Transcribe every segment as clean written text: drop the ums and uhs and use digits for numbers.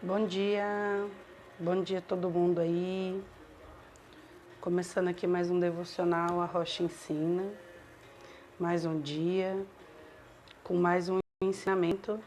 Bom dia a todo mundo aí. Começando aqui mais um devocional, a Rocha Ensina. Mais um dia, com mais um ensinamento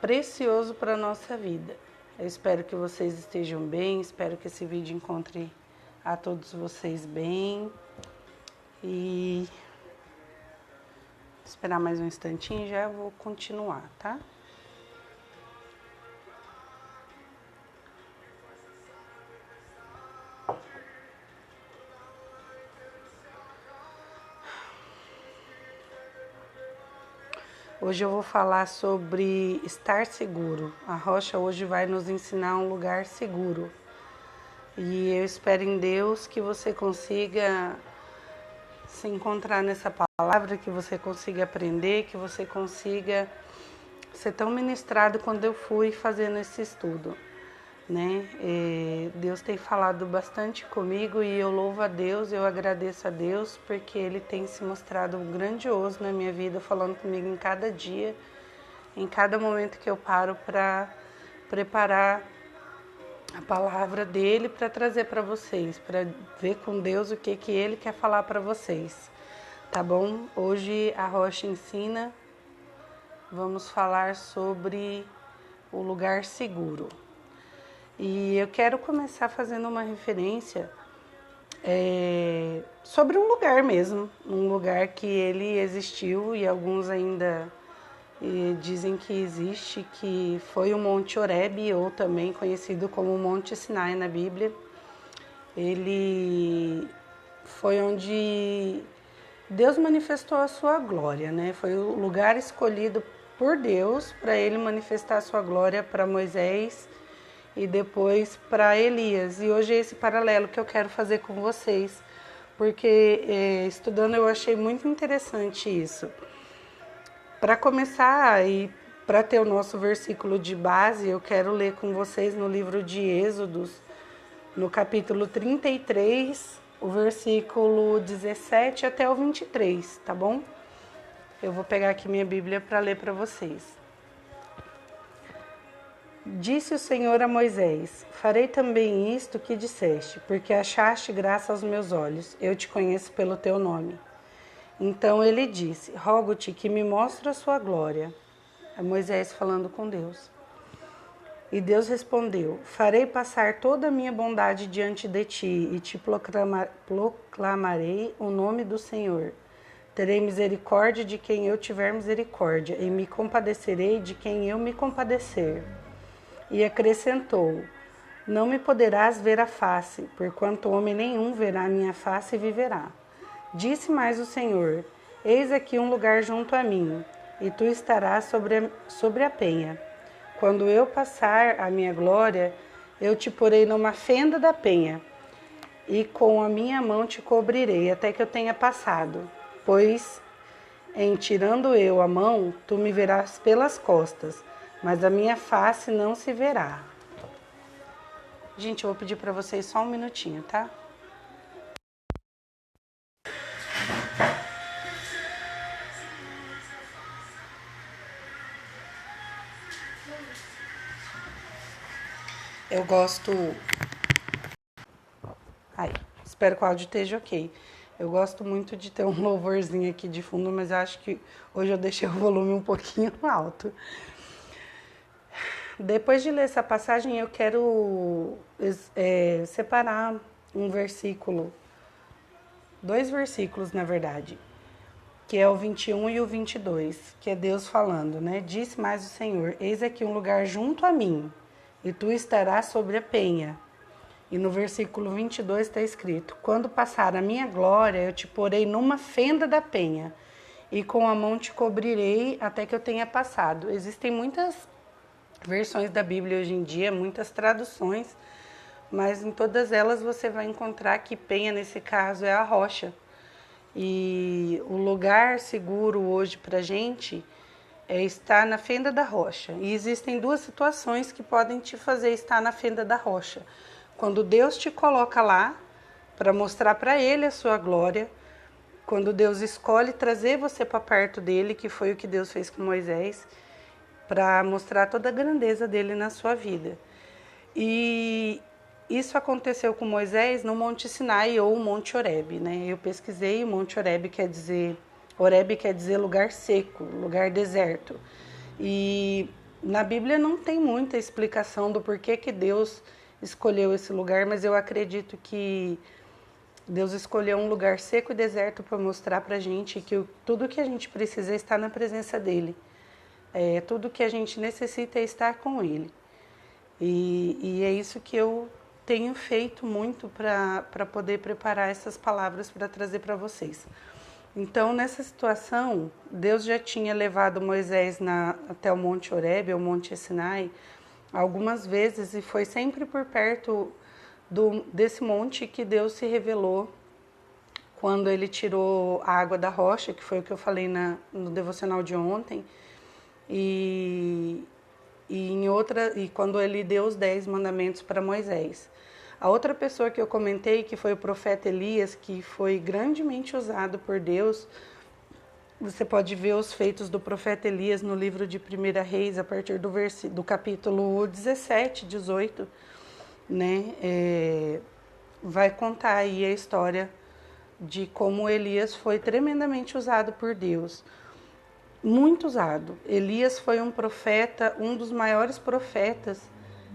precioso para a nossa vida. Eu espero que vocês estejam bem, espero que esse vídeo encontre a todos vocês bem. E esperar mais um instantinho, já vou continuar, tá? Hoje eu vou falar sobre estar seguro. A Rocha hoje vai nos ensinar um lugar seguro. E eu espero em Deus que você consiga se encontrar nessa palavra, que você consiga aprender, que você consiga ser tão ministrado quando eu fui fazendo esse estudo, né? Deus tem falado bastante comigo e eu louvo a Deus, eu agradeço a Deus porque Ele tem se mostrado grandioso na minha vida, falando comigo em cada dia, em cada momento que eu paro para preparar a palavra dele para trazer para vocês, para ver com Deus o que Ele quer falar para vocês, tá bom? Hoje a Rocha Ensina, vamos falar sobre o lugar seguro. E eu quero começar fazendo uma referência sobre um lugar mesmo, um lugar que ele existiu e alguns ainda dizem que existe, que foi o Monte Horebe, ou também conhecido como Monte Sinai na Bíblia. Ele foi onde Deus manifestou a sua glória, né? Foi o lugar escolhido por Deus para ele manifestar a sua glória para Moisés e depois para Elias. E hoje é esse paralelo que eu quero fazer com vocês, porque estudando eu achei muito interessante isso. Para começar e para ter o nosso versículo de base, eu quero ler com vocês no livro de Êxodos, no capítulo 33, o versículo 17 até o 23, tá bom? Eu vou pegar aqui minha Bíblia para ler para vocês. Disse o Senhor a Moisés: farei também isto que disseste, porque achaste graça aos meus olhos, eu te conheço pelo teu nome. Então ele disse: rogo-te que me mostre a sua glória. É Moisés falando com Deus. E Deus respondeu: farei passar toda a minha bondade diante de ti e te proclamarei o nome do Senhor. Terei misericórdia de quem eu tiver misericórdia e me compadecerei de quem eu me compadecer. E acrescentou: não me poderás ver a face, porquanto homem nenhum verá a minha face e viverá. Disse mais o Senhor: eis aqui um lugar junto a mim, e tu estarás sobre a penha. Quando eu passar a minha glória, eu te porei numa fenda da penha, e com a minha mão te cobrirei até que eu tenha passado. Pois, em tirando eu a mão, tu me verás pelas costas, mas a minha face não se verá. Gente, eu vou pedir para vocês só um minutinho, tá? Eu gosto... espero que o áudio esteja ok. Eu gosto muito de ter um louvorzinho aqui de fundo, mas acho que hoje eu deixei o volume um pouquinho alto. Depois de ler essa passagem, eu quero separar um versículo, 2 versículos na verdade, que é o 21 e o 22, que é Deus falando, né? Disse mais o Senhor: eis aqui um lugar junto a mim, e tu estarás sobre a penha. E no versículo 22 está escrito: quando passar a minha glória, eu te porei numa fenda da penha, e com a mão te cobrirei até que eu tenha passado. Existem muitas versões da Bíblia hoje em dia, muitas traduções, mas em todas elas você vai encontrar que penha, nesse caso, é a rocha. E o lugar seguro hoje para gente é estar na fenda da rocha. E existem 2 situações que podem te fazer estar na fenda da rocha. Quando Deus te coloca lá para mostrar para Ele a sua glória, quando Deus escolhe trazer você para perto dele, que foi o que Deus fez com Moisés, para mostrar toda a grandeza dele na sua vida. E isso aconteceu com Moisés no Monte Sinai ou Monte Horebe, né? Eu pesquisei, o Monte Horebe quer dizer lugar seco, lugar deserto. E na Bíblia não tem muita explicação do porquê que Deus escolheu esse lugar, mas eu acredito que Deus escolheu um lugar seco e deserto para mostrar para a gente que tudo que a gente precisa é estar na presença dele. Tudo que a gente necessita é estar com ele. E é isso que eu tenho feito muito para poder preparar essas palavras para trazer para vocês. Então, nessa situação, Deus já tinha levado Moisés até o Monte Horebe, o Monte Sinai, algumas vezes, e foi sempre por perto desse monte que Deus se revelou quando ele tirou a água da rocha, que foi o que eu falei no devocional de ontem, e quando ele deu os 10 mandamentos para Moisés. A outra pessoa que eu comentei, que foi o profeta Elias, que foi grandemente usado por Deus. Você pode ver os feitos do profeta Elias no livro de 1 Reis, a partir do capítulo 17, 18, né? Vai contar aí a história de como Elias foi tremendamente usado por Deus. Muito usado. Elias foi um profeta, um dos maiores profetas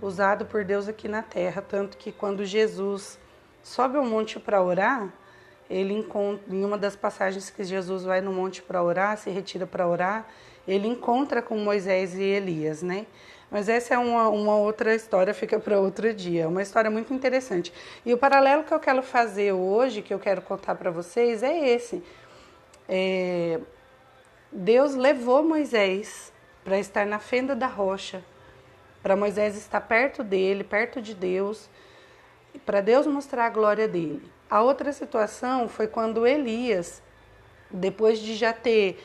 usado por Deus aqui na terra, tanto que quando Jesus sobe ao monte para orar, ele encontra, em uma das passagens que Jesus vai no monte para orar, se retira para orar, ele encontra com Moisés e Elias, né? Mas essa é uma outra história, fica para outro dia, uma história muito interessante. E o paralelo que eu quero fazer hoje, que eu quero contar para vocês, é esse. Deus levou Moisés para estar na fenda da rocha, para Moisés estar perto dele, perto de Deus, para Deus mostrar a glória dele. A outra situação foi quando Elias, depois de já ter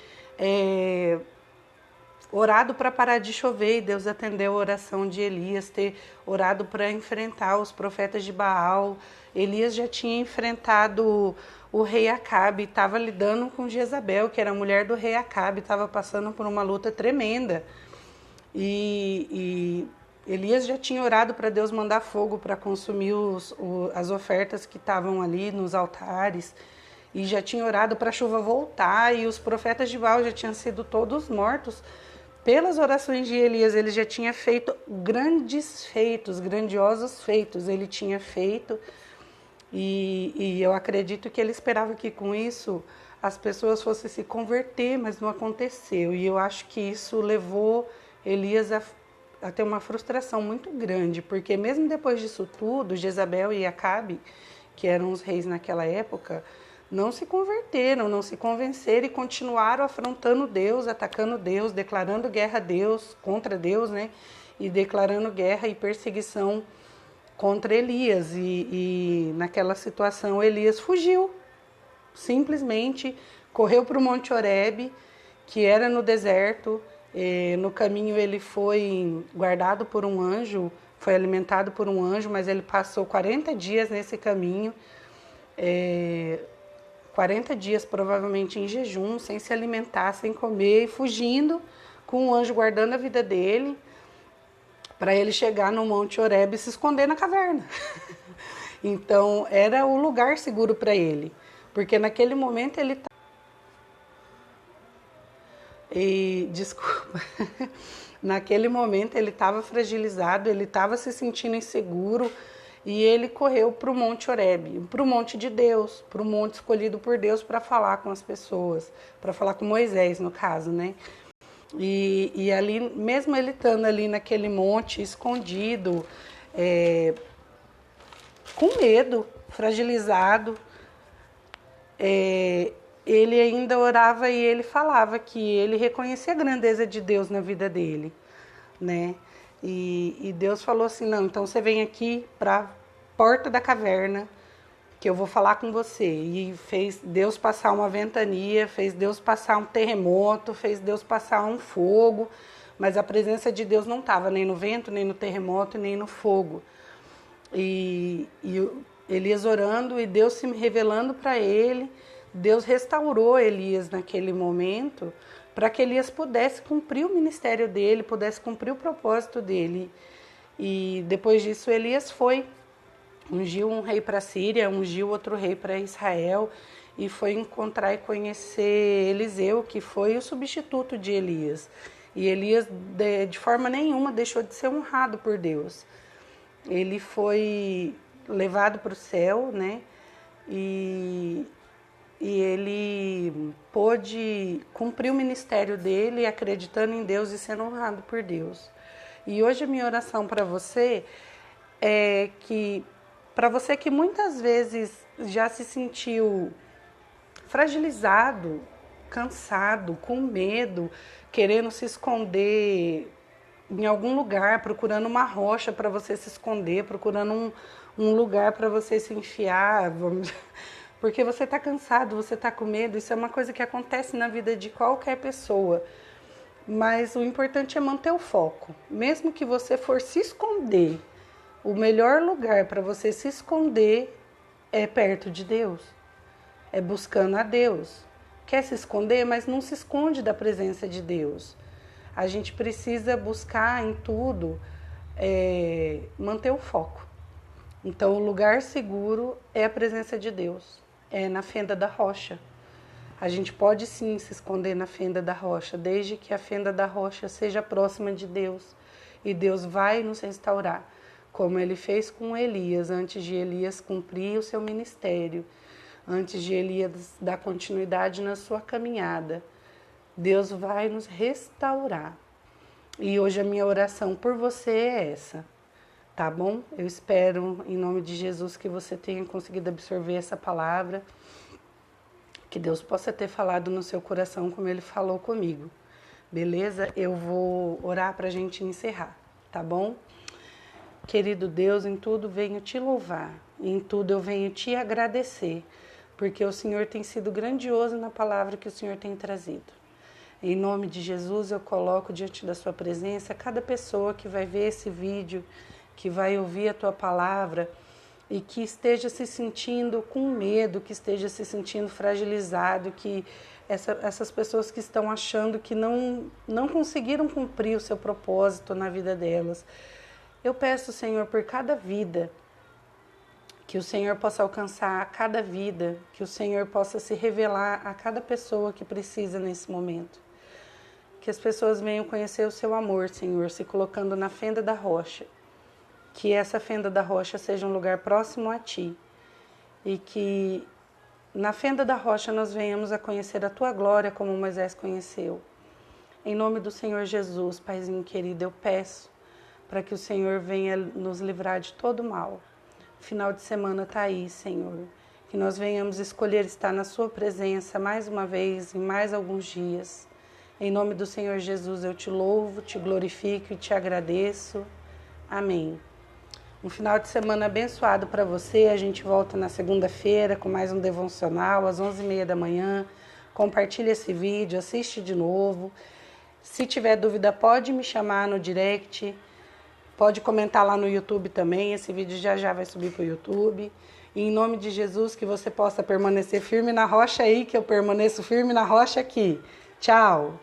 orado para parar de chover, e Deus atendeu a oração de Elias, ter orado para enfrentar os profetas de Baal, Elias já tinha enfrentado o rei Acabe, estava lidando com Jezabel, que era a mulher do rei Acabe, estava passando por uma luta tremenda. E Elias já tinha orado para Deus mandar fogo para consumir as ofertas que estavam ali nos altares. E já tinha orado para a chuva voltar. E os profetas de Baal já tinham sido todos mortos. Pelas orações de Elias, ele já tinha feito grandes feitos, grandiosos feitos. Ele tinha feito. E eu acredito que ele esperava que com isso as pessoas fossem se converter, mas não aconteceu. E eu acho que isso levou Elias a ter uma frustração muito grande, porque mesmo depois disso tudo, Jezabel e Acabe, que eram os reis naquela época, não se converteram, não se convenceram e continuaram afrontando Deus, atacando Deus, declarando guerra a Deus, contra Deus, né? E declarando guerra e perseguição contra Elias. E naquela situação, Elias fugiu, simplesmente correu para o Monte Horebe, que era no deserto. No caminho ele foi guardado por um anjo, foi alimentado por um anjo, mas ele passou 40 dias nesse caminho, 40 dias provavelmente em jejum, sem se alimentar, sem comer, fugindo, com o anjo guardando a vida dele, para ele chegar no Monte Horebe e se esconder na caverna. Então era o lugar seguro para ele, porque naquele momento ele naquele momento ele estava fragilizado, ele estava se sentindo inseguro e ele correu para o Monte Horebe, para o monte de Deus, para o monte escolhido por Deus para falar com as pessoas, para falar com Moisés, no caso, né? E ali, mesmo ele estando ali naquele monte, escondido, com medo, fragilizado, ele ainda orava e ele falava que ele reconhecia a grandeza de Deus na vida dele, né? E Deus falou assim, não, então você vem aqui para a porta da caverna, que eu vou falar com você. E fez Deus passar uma ventania, fez Deus passar um terremoto, fez Deus passar um fogo, mas a presença de Deus não estava nem no vento, nem no terremoto, nem no fogo. E Elias orando e Deus se revelando para ele. Deus restaurou Elias naquele momento, para que Elias pudesse cumprir o ministério dele, pudesse cumprir o propósito dele. E depois disso Elias foi, ungiu um rei para a Síria, ungiu outro rei para Israel e foi encontrar e conhecer Eliseu, que foi o substituto de Elias. E Elias, de forma nenhuma, deixou de ser honrado por Deus. Ele foi levado para o céu, né? E ele pôde cumprir o ministério dele acreditando em Deus e sendo honrado por Deus. E hoje a minha oração para você é que, para você que muitas vezes já se sentiu fragilizado, cansado, com medo, querendo se esconder em algum lugar, procurando uma rocha para você se esconder, procurando um lugar para você se enfiar, porque você está cansado, você está com medo. Isso é uma coisa que acontece na vida de qualquer pessoa, mas o importante é manter o foco. Mesmo que você for se esconder, o melhor lugar para você se esconder é perto de Deus, é buscando a Deus. Quer se esconder, mas não se esconde da presença de Deus. A gente precisa buscar em tudo, manter o foco. Então, o lugar seguro é a presença de Deus, é na fenda da rocha. A gente pode sim se esconder na fenda da rocha, desde que a fenda da rocha seja próxima de Deus. E Deus vai nos restaurar, como Ele fez com Elias, antes de Elias cumprir o seu ministério, antes de Elias dar continuidade na sua caminhada. Deus vai nos restaurar. E hoje a minha oração por você é essa, tá bom? Eu espero, em nome de Jesus, que você tenha conseguido absorver essa palavra, que Deus possa ter falado no seu coração como Ele falou comigo, beleza? Eu vou orar para a gente encerrar, tá bom? Querido Deus, em tudo venho te louvar, em tudo eu venho te agradecer, porque o Senhor tem sido grandioso na palavra que o Senhor tem trazido. Em nome de Jesus, eu coloco diante da sua presença cada pessoa que vai ver esse vídeo, que vai ouvir a tua palavra e que esteja se sentindo com medo, que esteja se sentindo fragilizado, que essas pessoas que estão achando que não conseguiram cumprir o seu propósito na vida delas. Eu peço, Senhor, por cada vida, que o Senhor possa alcançar cada vida, que o Senhor possa se revelar a cada pessoa que precisa nesse momento. Que as pessoas venham conhecer o seu amor, Senhor, se colocando na fenda da rocha. Que essa fenda da rocha seja um lugar próximo a Ti. E que na fenda da rocha nós venhamos a conhecer a Tua glória como Moisés conheceu. Em nome do Senhor Jesus, Paizinho querido, eu peço para que o Senhor venha nos livrar de todo mal. O final de semana está aí, Senhor. Que nós venhamos escolher estar na Sua presença mais uma vez, em mais alguns dias. Em nome do Senhor Jesus, eu te louvo, te glorifico e te agradeço. Amém. Um final de semana abençoado para você. A gente volta na segunda-feira com mais um devocional, às 11h30 da manhã. Compartilha esse vídeo, assiste de novo. Se tiver dúvida, pode me chamar no direct. Pode comentar lá no YouTube também. Esse vídeo já vai subir para o YouTube. E em nome de Jesus, que você possa permanecer firme na rocha aí, que eu permaneço firme na rocha aqui. Tchau!